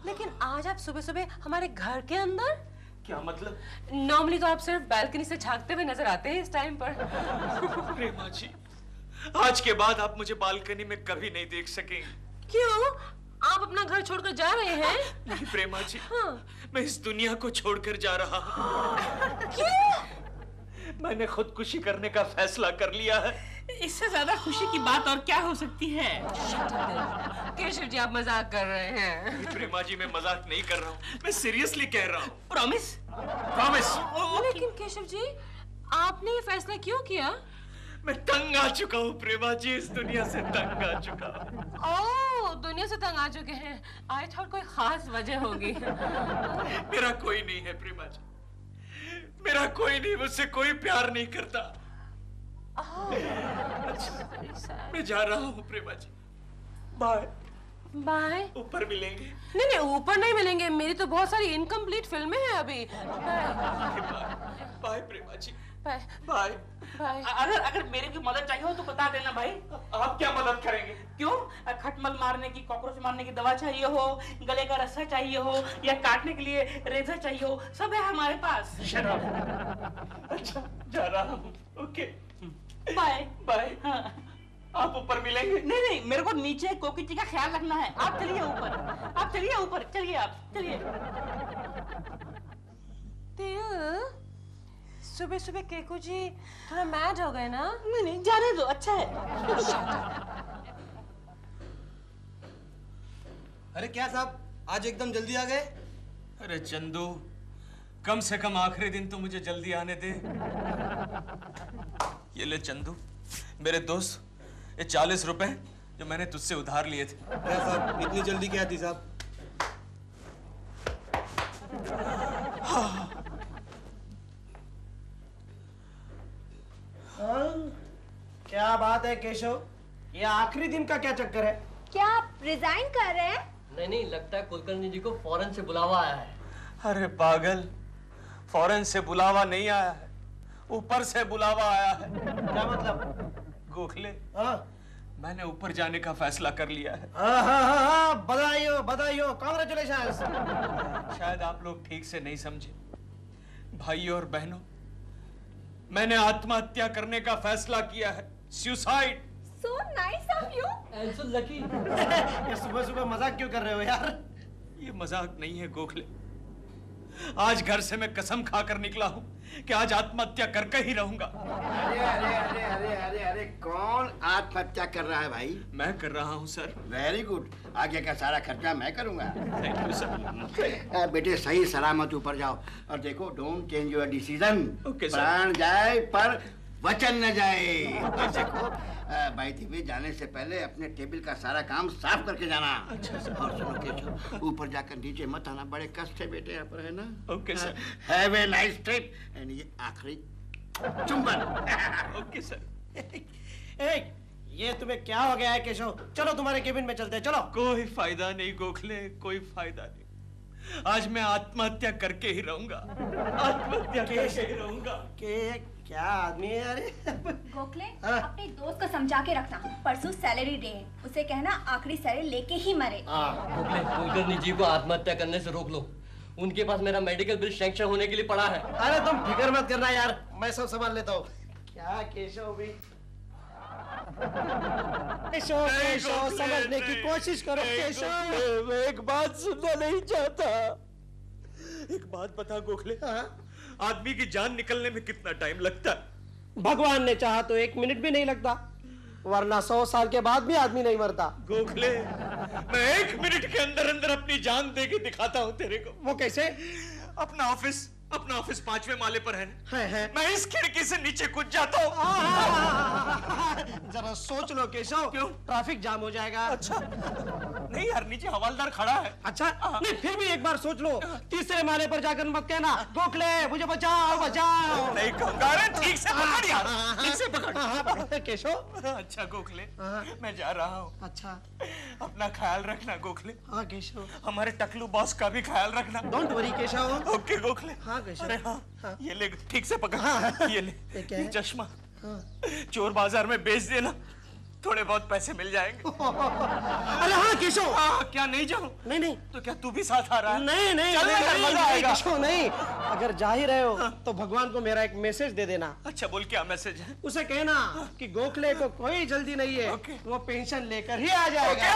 लेकिन आज आप सुबह सुबह हमारे घर के अंदर? क्या मतलब? नॉर्मली तो आप सिर्फ बालकनी से झांकते हुए नजर आते हैं इस टाइम पर। प्रेमा जी, आज के बाद आप मुझे बालकनी में कभी नहीं देख सकेंगे। क्यों? आप अपना घर छोड़कर जा रहे हैं? नहीं प्रेमा जी, हाँ। मैं इस दुनिया को छोड़कर जा रहा हूँ। क्यों? मैंने खुदकुशी करने का फैसला कर लिया है। इससे ज्यादा खुशी की बात और क्या हो सकती है? केशव जी, आप मजाक कर रहे हैं। प्रेमा जी, मैं मजाक नहीं कर रहा हूँ, मैं सीरियसली कह रहा हूँ। प्रॉमिस? प्रॉमिस। लेकिन केशव जी, आपने ये फैसला क्यों किया? मैं तंग आ चुका हूँ प्रेमा जी, इस दुनिया से तंग आ चुका हूँ। ओह, दुनिया से तंग आ चुके हैं। आई थॉट कोई खास वजह होगी। मेरा कोई नहीं है प्रेमा जी, मेरा कोई नहीं, मुझसे कोई प्यार नहीं करता। मैं जा रहा हूँ प्रेमा जी, बाय बाय। ऊपर मिलेंगे? नहीं नहीं, ऊपर नहीं मिलेंगे, मेरी तो बहुत सारी इनकम्प्लीट फिल्में हैं अभी। Bye Prema ji. Bye bye. अगर मेरी की मदद चाहिए हो तो बता देना भाई। आप क्या मदद करेंगे? क्यों? खटमल मारने की, कॉकरोच मारने की दवा चाहिए हो, गले का रस्सा चाहिए हो, या काटने के लिए रेजर चाहिए हो, सब है हमारे पास। अच्छा, जा रहा हूँ। Okay bye bye. हाँ। आप ऊपर मिलेंगे? नहीं नहीं, मेरे को नीचे कोकी जी का ख्याल रखना है। आप चलिए ऊपर, आप चलिए ऊपर, चलिए आप चलिए। सुबह सुबह केकू जी थोड़ा मैड हो गए ना? नहीं नहीं, जाने दो, अच्छा है। अरे क्या साहब, आज एकदम जल्दी आ गए? अरे चंदू, कम से कम आखिरी दिन तो मुझे जल्दी आने दे। ये ले चंदू, मेरे दोस्त, ये 40 रुपए जो मैंने तुझसे उधार लिए थे। क्या साहब, इतनी जल्दी क्या थी साहब? क्या बात है केशव, ये आखिरी दिन का क्या चक्कर है? क्या आप रिजाइन कर रहे हैं? नहीं नहीं, लगता है कुलकर्णी जी को फॉरेन से बुलावा आया है। अरे पागल, फॉरेन से बुलावा नहीं आया है, ऊपर से बुलावा आया है। क्या मतलब? गोखले, मैंने ऊपर जाने का फैसला कर लिया है। बधाई हो, बधाई हो, कांग्रेचुलेशंस। शायद आप लोग ठीक से नहीं समझे। भाइयों और बहनों, मैंने आत्महत्या करने का फैसला किया है। Suicide. So nice of you. And so lucky. ये सुबह सुबह मजाक क्यों कर रहे हो यार? ये मजाक नहीं है गोखले। आज घर से मैं कसम खाकर निकला हूँ कि आज आत्महत्या करके ही रहूंगा। अरे अरे अरे अरे अरे अरे, कौन आत्महत्या कर रहा है भाई? मैं कर रहा हूँ सर। वेरी गुड, आगे का सारा खर्चा मैं करूंगा। Thank you sir. बेटे सही सलामत ऊपर जाओ, और देखो don't change your decision. Okay sir. प्राण जाए पर वचन न जाए। और देखो भाई टीवी जाने से पहले अपने टेबल का सारा काम साफ करके जाना। अच्छा सर। और सुनो केशव, ऊपर जाकर नीचे मत आना, बड़े कष्ट है बेटे यहाँ पर, है ना? Okay sir. Have a nice trip, and ये आखिरी चुंबन। Okay sir. ये तुम्हें क्या हो गया है केशव? चलो तुम्हारे केबिन में चलते हैं, चलो। कोई फायदा नहीं गोखले, कोई फायदा नहीं। आज मैं आत्महत्या करके ही रहूंगा। आत्महत्या करके ही रहूंगा। क्या आदमी है यार? गोखले, अपने दोस्त को समझा के रखना, परसों सैलरी डे है, उसे कहना आखिरी सैलरी लेके ही मरे। गोखले, कुलकर्णी जी को आत्महत्या करने से रोक लो, उनके पास मेरा मेडिकल बिल सैंक्शन होने के लिए पड़ा है। अरे तुम फिक्र मत करना यार, मैं सब संभाल लेता हूँ। क्या केशव भी? केशव, समझने की कोशिश करो केशव। मैं एक बात सुनना नहीं चाहता। एक बात बता गोखले, आदमी की जान निकलने में कितना टाइम लगता है? भगवान ने चाहा तो 1 मिनट भी नहीं लगता, वरना 100 साल के बाद भी आदमी नहीं मरता। गोखले, मैं 1 मिनट के अंदर अंदर अपनी जान दे के दिखाता हूँ तेरे को। वो कैसे? अपना ऑफिस 5वें माले पर है। मैं इस खिड़की से नीचे कूद जाता हूँ। जरा सोच लो केशव। क्यों? ट्रैफिक जाम हो जाएगा। अच्छा नहीं यार, नीचे हवालदार खड़ा है। अच्छा नहीं, फिर भी एक बार सोच लो। 3रे माले पर जाकर मत कहना गोखले मुझे बचाओ बचाओ। नहीं कहूँगा। ठीक से पकड़ यार, ठीक से पकड़। केशव। अच्छा गोखले, मैं जा रहा हूँ। अच्छा, अपना ख्याल रखना गोखले। हाँ केशव। हमारे टकलू बॉस का भी ख्याल रखना। Don't worry Keshav. Okay Gokhale. अरे हाँ, ये ले, ठीक से पकड़। ये ले, ये चश्मा चोर बाजार में बेच देना, थोड़े बहुत पैसे मिल जाएंगे। अरे हाँ केशव। क्या नहीं जाऊँ? नहीं। तो क्या तू भी साथ आ रहा है? नहीं, मजा आएगा। केशव नहीं, अगर जा ही रहे हो तो भगवान को मेरा एक मैसेज दे देना। अच्छा बोल, क्या मैसेज है? उसे कहना कि गोखले को कोई जल्दी नहीं है, वो पेंशन लेकर ही आ जाएगा।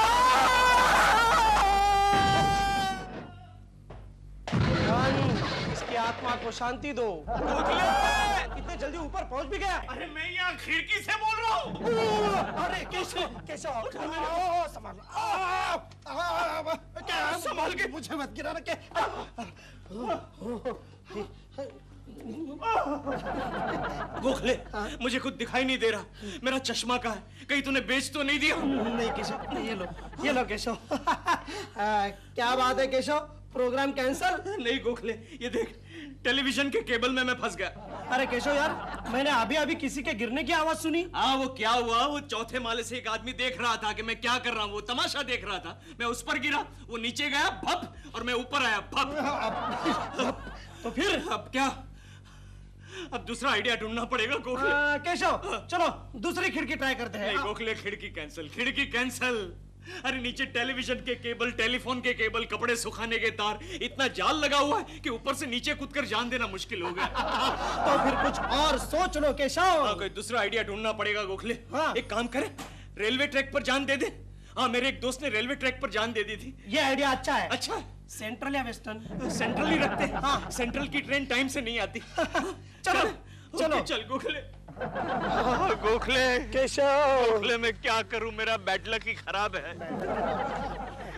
इसकी आत्मा को शांति दो। इतने जल्दी ऊपर पहुंच भी गया? अरे मैं यहाँ खिड़की से बोल रहा हूँ। अरे केशव संभाल के, मुझे मत गिरा रखे। गोखले, मुझे कुछ दिखाई नहीं दे रहा, मेरा चश्मा कहाँ है? कहीं तूने बेच तो नहीं दिया? नहीं केशव, ये लो केशव। क्या बात है केशव, प्रोग्राम कैंसल? नहीं गोखले, ये देख टेलीविजन के केबल में मैं फंस गया। अरे केशव यार, मैंने अभी अभी किसी के गिरने की आवाज सुनी। हाँ, वो क्या हुआ, वो चौथे माले से एक आदमी देख रहा था कि मैं क्या कर रहा हूँ, वो तमाशा देख रहा था। मैं उस पर गिरा, वो नीचे गया भप, और मैं ऊपर आया भप। तो फिर अब क्या, अब दूसरा आइडिया ढूंढना पड़ेगा गोखले। केशव चलो दूसरी खिड़की ट्राई करते हैं। नहीं गोखले, खिड़की कैंसिल, खिड़की कैंसिल। अरे नीचे टेलीविजन के केबल, टेलीफोन के केबल, कपड़े सुखाने के तार, इतना जाल लगा हुआ है कि ऊपर से नीचे कूदकर जान देना मुश्किल हो गया। तो फिर कुछ और सोच लो केशव। हाँ, कोई दूसरा आइडिया ढूंढना पड़ेगा गोखले। हाँ। एक काम करें, रेलवे ट्रैक पर जान दे दे। हाँ, मेरे एक दोस्त ने रेलवे ट्रैक पर जान दे दी थी। ये आइडिया अच्छा है। अच्छा है। सेंट्रल या वेस्टर्न? सेंट्रल ही रखते हैं। हाँ, सेंट्रल की ट्रेन टाइम से नहीं आती। चलो चलो चल गोखले। गोखले केशव, गोखले मैं क्या करूं, मेरा बैड लक ही खराब है।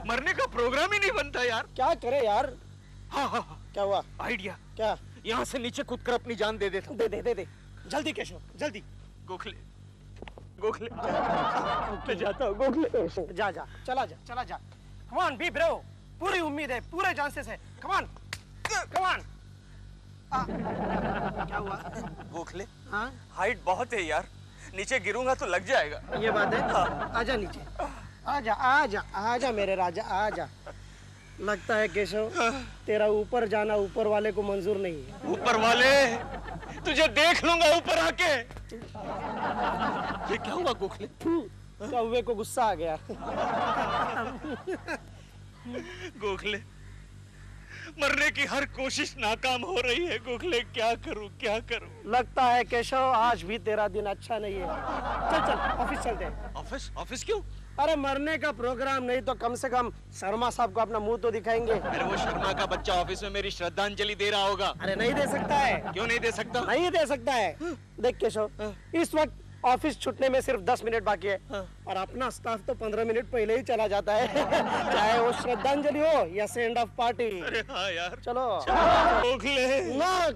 मरने का प्रोग्राम ही नहीं बनता यार। क्या करे यार? हाँ हाँ, क्या हुआ? आइडिया। क्या? यहाँ से नीचे कूदकर अपनी जान दे दे। दे जल्दी केशव, जल्दी। गोखले गोखले मैं जाता हूँ गोखले। जा चला जा। कम ऑन बी ब्रो, पूरी उम्मीद है, पूरे चांसेस है। Come on. क्या हुआ गोखले? हाँ, हाइट बहुत है यार, नीचे गिरूंगा तो लग जाएगा। ये बात है। हाँ। आजा नीचे, आजा मेरे राजा, आजा। लगता है केशव तेरा ऊपर जाना ऊपर वाले को मंजूर नहीं है। ऊपर वाले, तुझे देख लूंगा ऊपर आके। ये क्या हुआ गोखले? कौवे को गुस्सा आ गया। गोखले, मरने की हर कोशिश नाकाम हो रही है गोखले, क्या करूं? लगता है केशव आज भी तेरा दिन अच्छा नहीं है। चल ऑफिस चलते हैं। ऑफिस क्यों? अरे मरने का प्रोग्राम नहीं तो कम से कम शर्मा साहब को अपना मुंह तो दिखाएंगे। अरे वो शर्मा का बच्चा ऑफिस में मेरी श्रद्धांजलि दे रहा होगा। अरे नहीं दे सकता है। क्यों नहीं दे सकता? नहीं दे सकता है। देख केशव, इस वक्त ऑफिस छूटने में सिर्फ 10 मिनट बाकी है। और अपना स्टाफ तो 15 मिनट पहले ही चला जाता है। चाहे वो श्रद्धांजलि हो या सेंड ऑफ पार्टी। अरे हाँ यार, चलो। No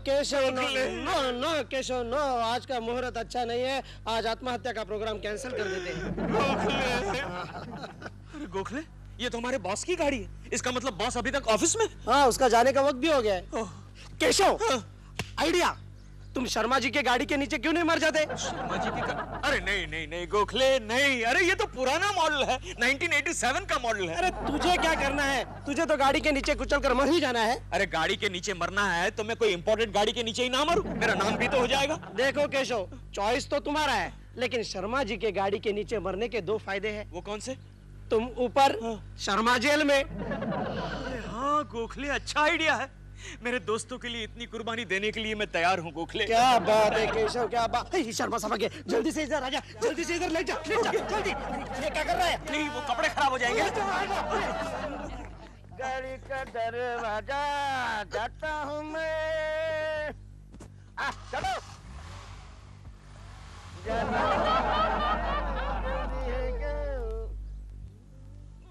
Keshav, no Keshav, no, आज का मुहूर्त अच्छा नहीं है। आज आत्महत्या का प्रोग्राम कैंसिल कर देते हैं। अरे गोखले, ये तो हमारे बॉस की गाड़ी है। इसका मतलब बॉस अभी तक ऑफिस में? हाँ, उसका जाने का वक्त भी हो गया है। केशव, आइडिया, तुम शर्मा जी के गाड़ी के नीचे क्यों नहीं मर जाते? शर्मा जी की अरे नहीं गोखले, नहीं। अरे ये तो पुराना मॉडल है, 1987 का मॉडल है। अरे तुझे क्या करना है? तुझे तो गाड़ी के नीचे कुचल कर मर ही जाना है। अरे गाड़ी के नीचे मरना है तो मैं कोई इंपोर्टेड गाड़ी के नीचे ही ना मरूं, मेरा नाम भी तो हो जाएगा। देखो केशव, चॉइस तो तुम्हारा है, लेकिन शर्मा जी के गाड़ी के नीचे मरने के 2 फायदे हैं। वो कौन से? तुम ऊपर, शर्मा जेल में। हाँ गोखले, अच्छा आइडिया है। मेरे दोस्तों के लिए इतनी कुर्बानी देने के लिए मैं तैयार हूँ गोखले। क्या बात है केशव, क्या बात। शर्मा साहब आगे, जल्दी से इधर आजा, जल्दी से इधर ले जा, जल्दी। ये क्या कर रहा है? नहीं, वो कपड़े खराब हो जाएंगे। गाड़ी का दरवाजा जाता हूँ मैं। चलो।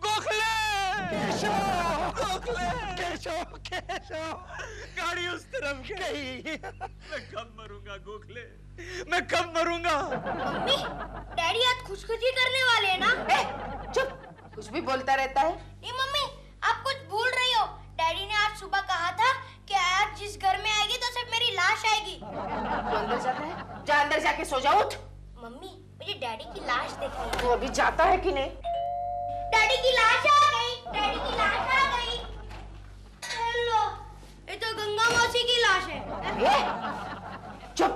गोखले, केशव, गाड़ी उस तरफ गई। मैं कब मरूंगा गोखले, मैं कब मरूंगा? मम्मी, डैडी आज खुशखुशी करने वाले हैं ना? चुप, कुछ भी बोलता रहता है। नहीं मम्मी, आप कुछ भूल रही हो। डैडी ने आज सुबह कहा था कि आज जिस घर में आएगी तो सिर्फ मेरी लाश आएगी। तू अंदर जाता है? जा अंदर जाके सो जा, उठ। मम्मी, मुझे डैडी की लाश देखनी है। तू अभी जाता है कि नहीं? डैडी की लाश आ गई, डैडी की लाश आ गई। हेलो, ये तो गंगा मौसी की लाश है। चुप,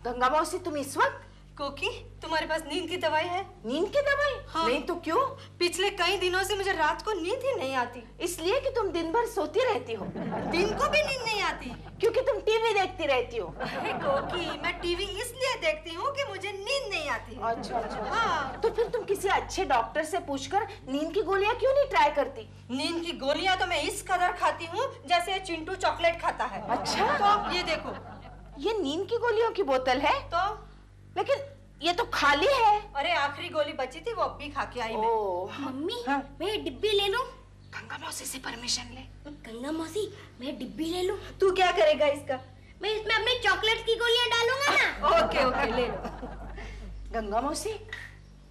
गंगा मौसी तुम इस वक्त? कोकी, तुम्हारे पास नींद की दवाई है? नींद की दवाई? हाँ। नहीं तो क्यों? पिछले कई दिनों से मुझे रात को नींद ही नहीं आती। इसलिए कि तुम दिन भर सोती रहती हो। दिन को भी नींद नहीं आती क्योंकि तुम टीवी देखती रहती हो। अरे कोकी, मैं टीवी इसलिए देखती हूँ कि मुझे नींद नहीं आती। अच्छा। हाँ। तो फिर तुम किसी अच्छे डॉक्टर से पूछकर नींद की गोलियां क्यों नहीं ट्राई करती? नींद की गोलियां तो मैं इस कदर खाती हूँ जैसे चिंटू चॉकलेट खाता है। अच्छा। तो ये देखो, ये नींद की गोलियों की बोतल है? तो लेकिन ये तो खाली है। अरे आखिरी गोली बची थी, वो अब भी खा के आई मैं। मम्मी, मैं डिब्बी ले लूं? गंगा मौसी से परमिशन ले। गंगा मौसी, मैं डिब्बी ले लूं? तू क्या करेगा इसका? मैं इसमें अपने चॉकलेट की गोलियां डालूंगा ना। ओके, ले लो। गंगा मौसी,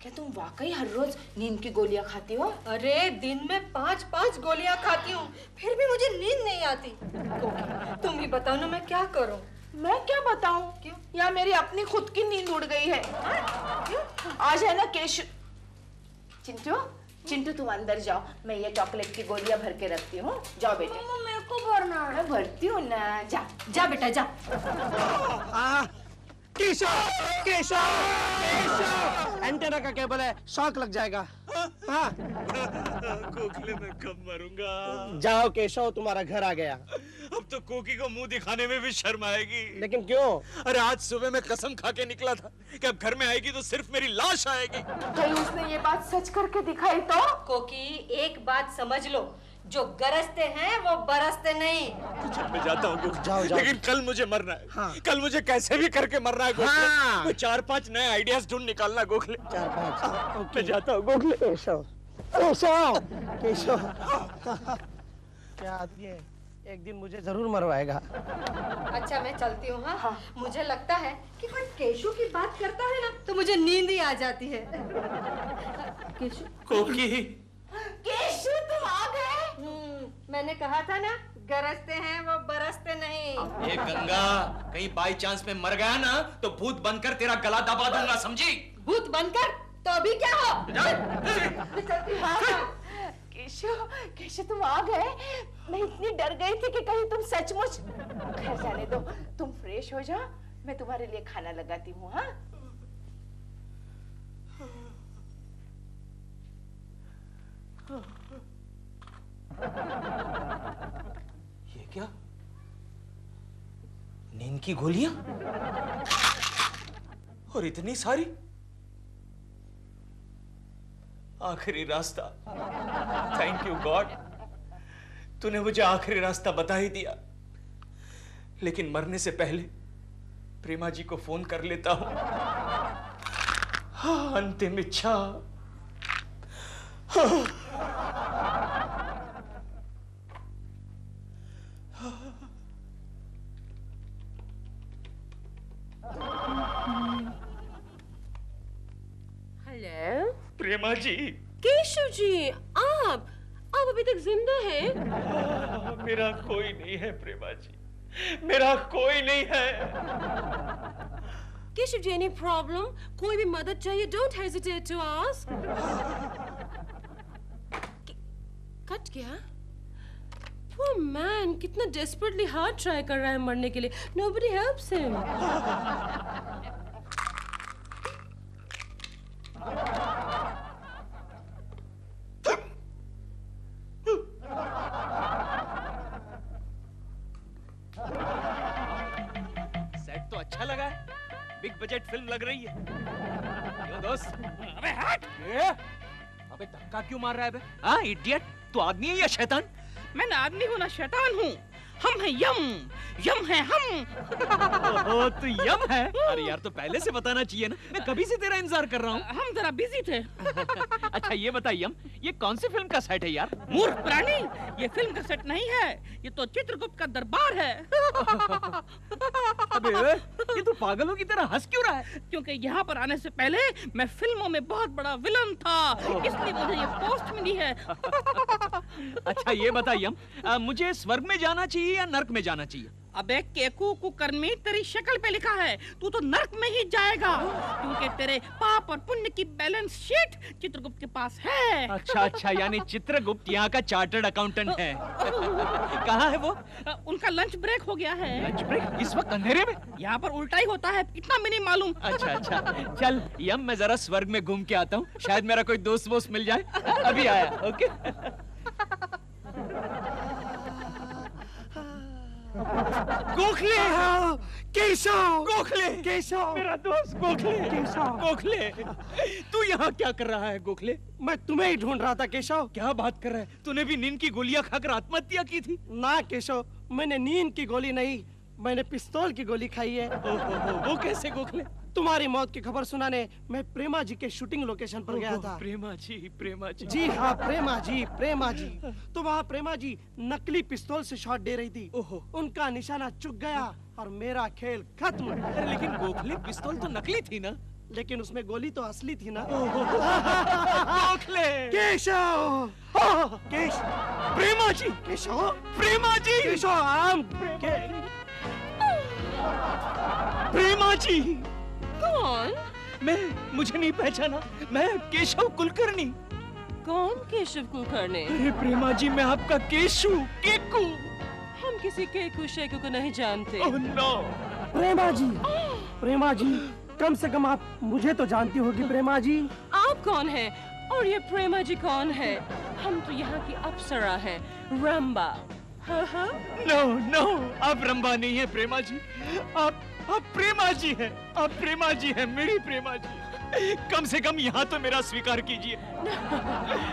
क्या तुम वाकई हर रोज नींद की गोलियां खाती हो? अरे दिन में 5-5 गोलियां खाती हूँ, फिर भी मुझे नींद नहीं आती। तुम ही बताओ ना, मैं क्या करूँ? मैं क्या बताऊं? क्यों? या मेरी अपनी खुद की नींद उड़ गई है। आज है ना केशु। चिंटू, चिंटू तुम अंदर जाओ, मैं ये चॉकलेट की गोलियां भर के रखती हूँ। जाओ बेटे। मेरे को भरना है। मैं भरती हूँ ना। जा जा बेटा जा। केशव, केशव, केशव, एंटेना का केबल है, शॉक लग जाएगा। हाँ। गोखले में कब मरूंगा? जाओ केशव, तुम्हारा घर आ गया। अब तो कोकी को मुंह दिखाने में भी शर्म आएगी। लेकिन क्यों? अरे आज सुबह मैं कसम खा के निकला था कि अब घर में आएगी तो सिर्फ मेरी लाश आएगी। कहीं उसने ये बात सच करके दिखाई तो? कोकी एक बात समझ लो, जो गरजते हैं वो बरसते नहीं। चल मैं जाता हूँ गोखले। जाओ, जाओ। लेकिन कल मुझे मरना है। हाँ। कल मुझे कैसे भी करके मरना है गोखले। हाँ। 4-5 नए आइडियाज ढूंढ निकालना गोखले। 4-5। मैं जाता हूँ गोखले। केशव, केशव, केशव। क्या आदमी है, एक दिन मुझे जरूर मरवाएगा। अच्छा मैं चलती हूँ। हाँ, मुझे लगता है कि कोई केशु की बात करता है ना तो मुझे नींद ही आ जाती है। केशु, कोकी, केशु तुम आ गए? मैंने कहा था ना, गरजते हैं वो बरसते नहीं। ये गंगा, कहीं बाई चांस में मर गया ना तो भूत बनकर तेरा गला दबा दूंगा, समझी? भूत बनकर? तो अभी क्या हो? केशु, केशु तुम आ गए? मैं इतनी डर गई थी कि कहीं तुम सचमुच। खैर जाने दो, तुम फ्रेश हो जाओ, मैं तुम्हारे लिए खाना लगाती हूँ। हाँ? ये क्या? नींद की गोलियां? और इतनी सारी? आखिरी रास्ता। थैंक यू गॉड, तूने मुझे आखिरी रास्ता बता ही दिया। लेकिन मरने से पहले प्रेमा जी को फोन कर लेता हूं। हाँ, अंतिम इच्छा। हाँ। हेलो प्रेमा जी। केशव जी, आप अभी तक जिंदा हैं? मेरा कोई नहीं है प्रेमा जी, मेरा कोई नहीं है। Keshav ji, any problem? कोई भी मदद चाहिए, don't hesitate to ask. Cut गया? Poor man, कितना desperately hard try कर रहा है मरने के लिए। Nobody helps him. सेट तो अच्छा लगा है, बिग बजट फिल्म लग रही है। क्यों दोस्त? अबे हट! अबे धक्का क्यों मार रहा है बे? हाँ इडियट, तू आदमी है या शैतान? मैं ना आदमी हूँ ना शैतान हूँ, हम हैं यम, यम है हम। ओहो, तू यम है? अरे यार तो पहले से बताना चाहिए ना, मैं कभी से तेरा इंतजार कर रहा हूँ। हम जरा बिजी थे। अच्छा ये बता यम, ये कौन सी फिल्म का सेट है यार? मूर्ख प्राणी, ये फिल्म का सेट नहीं है, ये तो चित्रगुप्त का दरबार है। अबे ये तू पागलों की तरह हंस क्यों रहा है? क्योंकि यहाँ पर आने से पहले मैं फिल्मों में बहुत बड़ा विलन था, इसलिए मुझे ये पोस्ट मिली है। अच्छा ये बता यम, मुझे स्वर्ग में जाना चाहिए या नर्क में जाना चाहिए? अबे केकू कुकर्मी, तेरी शक्ल पे लिखा है तू तो नर्क में ही जाएगा, क्योंकि तेरे पाप और पुण्य की बैलेंस शीट चित्रगुप्त के पास है। अच्छा, यानी चित्रगुप्त यहाँ का चार्टर्ड अकाउंटेंट है। कहाँ है वो? उनका लंच ब्रेक हो गया है। Lunch break? इस वक्त अंधेरे में? यहाँ पर उल्टा ही होता है, इतना भी नहीं मालूम। अच्छा, चल यम मैं जरा स्वर्ग में घूम के आता हूँ, शायद मेरा कोई दोस्त वोस्त मिल जाए। अभी आया। ओके। गोखले, केशव, गोखले, केशव, मेरा दोस्त गोखले, केशव, गोखले, तू यहाँ क्या कर रहा है गोखले? मैं तुम्हें ही ढूंढ रहा था केशव। क्या बात कर रहा है? तूने भी नींद की गोलियां खाकर आत्महत्या की थी? ना केशव, मैंने नींद की गोली नहीं, मैंने पिस्तौल की गोली खाई है। वो कैसे गोखले? तुम्हारी मौत की खबर सुनाने मैं प्रेमा जी के शूटिंग लोकेशन पर गया था। प्रेमा जी, प्रेमा जी। जी हाँ, प्रेमा जी, प्रेमा जी। तो वहाँ प्रेमा जी नकली पिस्तौल से शॉट दे रही थी। उनका निशाना चुक गया और मेरा खेल खत्म। लेकिन गोखले पिस्तौल तो नकली थी ना? लेकिन उसमें गोली तो असली थी ना। गोखले। केशव। केश। प्रेमा जी। केशव। प्रेमा जी। केशव। प्रेमा जी। कौन? मुझे नहीं पहचाना, मैं केशव कुलकर्णी। कौन केशव कुलकर्णी? अरे प्रेमा जी, मैं आपका केशु, केकू। हम किसी केकू शेकू को नहीं जानते। Oh no. प्रेमा जी, प्रेमा जी, कम से कम आप मुझे तो जानती होगी प्रेमा जी। आप कौन है और ये प्रेमा जी कौन है? हम तो यहाँ की अप्सरा है, रंबा। नो नो, आप रंबा नहीं है प्रेमा जी, आप प्रेमा जी है, आप प्रेमा जी है, मेरी प्रेमा जी। कम से कम यहाँ तो मेरा स्वीकार कीजिए।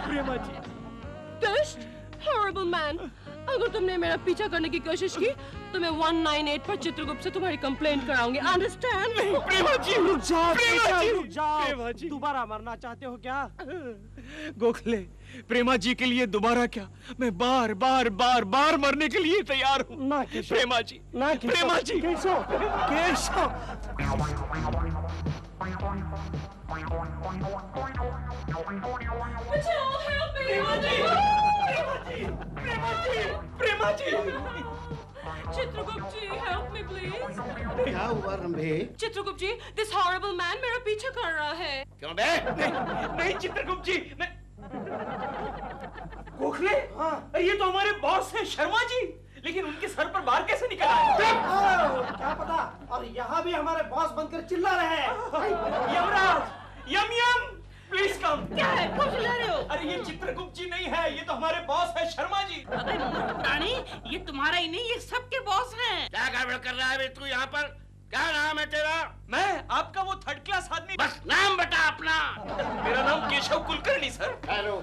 प्रेमा जी। Dush, horrible man. अगर तुमने मेरा पीछा करने की कोशिश की तो मैं 198 पर चित्रगुप्त से तुम्हारी कंप्लेंट कराऊंगी। अंडरस्टैंड? प्रेमा जी, रुक जाओ, प्रेमा जी, रुक जाओ। प्रेमा जी। दोबारा मरना चाहते हो क्या? गोखले, प्रेमा जी के लिए दोबारा क्या, मैं बार बार बार बार मरने के लिए तैयार हूँ। ना केशव, प्रेमा जी, ना केशव, प्रेमा जी। केशव, केशव। प्रेमा जी, प्रेमा जी, प्रेमा जी। चित्रगुप्त जी, help me please. क्या हुआ रंभे? चित्रगुप्त जी, this horrible man मेरा पीछा कर रहा है। क्यों बे? नहीं चित्रगुप्त जी, मैं गोखले, हाँ, ये तो हमारे बॉस हैं शर्मा जी, लेकिन उनके सर पर बार कैसे निकल आया? क्या पता, और यहाँ भी हमारे बॉस बनकर चिल्ला रहे हैं। यमराज, यम प्लीज कम। क्या है? कौन चिल्ला रहे हो? अरे ये चित्रगुप्त जी नहीं है, ये तो हमारे बॉस है शर्मा जी। अबे मूर्ख प्राणी, ये तुम्हारा ही नहीं, ये सबके बॉस हैं। क्या गड़बड़ कर रहा है बे तू यहाँ पर? क्या नाम है तेरा? मैं आपका वो थर्ड क्लास आदमी। बस नाम बता अपना। मेरा नाम केशव कुलकर्णी सर। हेलो।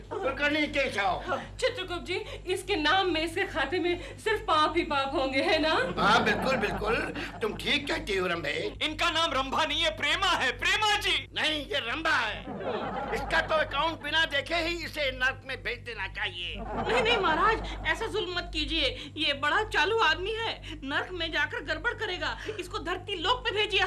कुलकर्णी केशव। चित्रगुप्त जी, इसके नाम में, इसके खाते में सिर्फ पाप ही पाप होंगे, है ना? हाँ बिल्कुल बिल्कुल, तुम ठीक कहती हो रंभे। इनका नाम रंभा नहीं है, प्रेमा है, प्रेमा जी। नहीं, ये रंभा है। इसका तो अकाउंट बिना देखे ही इसे नर्क में भेज देना चाहिए। नहीं नहीं महाराज, ऐसा जुल्म मत कीजिए, ये बड़ा चालू आदमी है, नर्क में जाकर गड़बड़ करेगा, इसको धरती लोक पे भेजिए।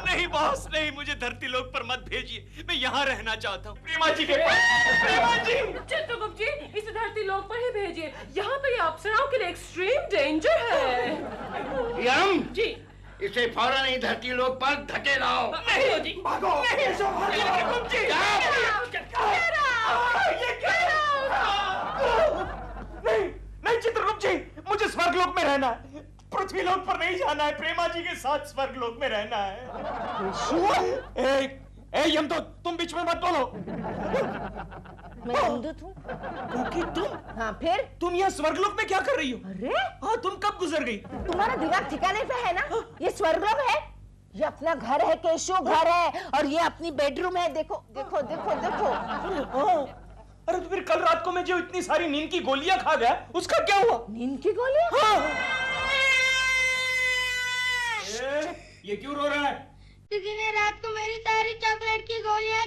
नहीं बॉस नहीं, मुझे धरती लोक पर मत भेजिए, मैं यहाँ रहना चाहता हूँ प्रेमा जी के पास। प्रेमा जी। चित्रगुप्त जी, इसे धरती लोक पर ही भेजिए, यहाँ पे अप्सराओं के लिए एक्सट्रीम डेंजर है। यम जी, इसे फौरन ही धरती लोक पर धकेलाओ। नहीं जी, भागो। चित्रगुप्त जी। नहीं चित्रगुप्त जी, मुझे स्वर्गलोक में रहना है, पृथ्वी लोक पर नहीं जाना है, प्रेमा जी के साथ स्वर्गलोक में रहना है। यमदूत, तुम बीच में मत बोलो। मैं यमदूत हूँ। तुम? हाँ फिर? तुम यहाँ स्वर्गलोक में क्या कर रही हो? अरे हाँ, तुम कब गुजर गई? तुम्हारा दिमाग ठिकाने पे है ना? ये स्वर्गलोक है, ये अपना घर है केशव, घर है, और ये अपनी बेडरूम है। देखो देखो देखो देखो। अरे तो फिर कल रात को मैं जो इतनी सारी नींद की गोलियां खा गया, उसका क्या हुआ? नींद की गोलियां? हाँ। ये क्यों रो रहा है? किसी ने रात को मेरी सारी चॉकलेट की गोलियां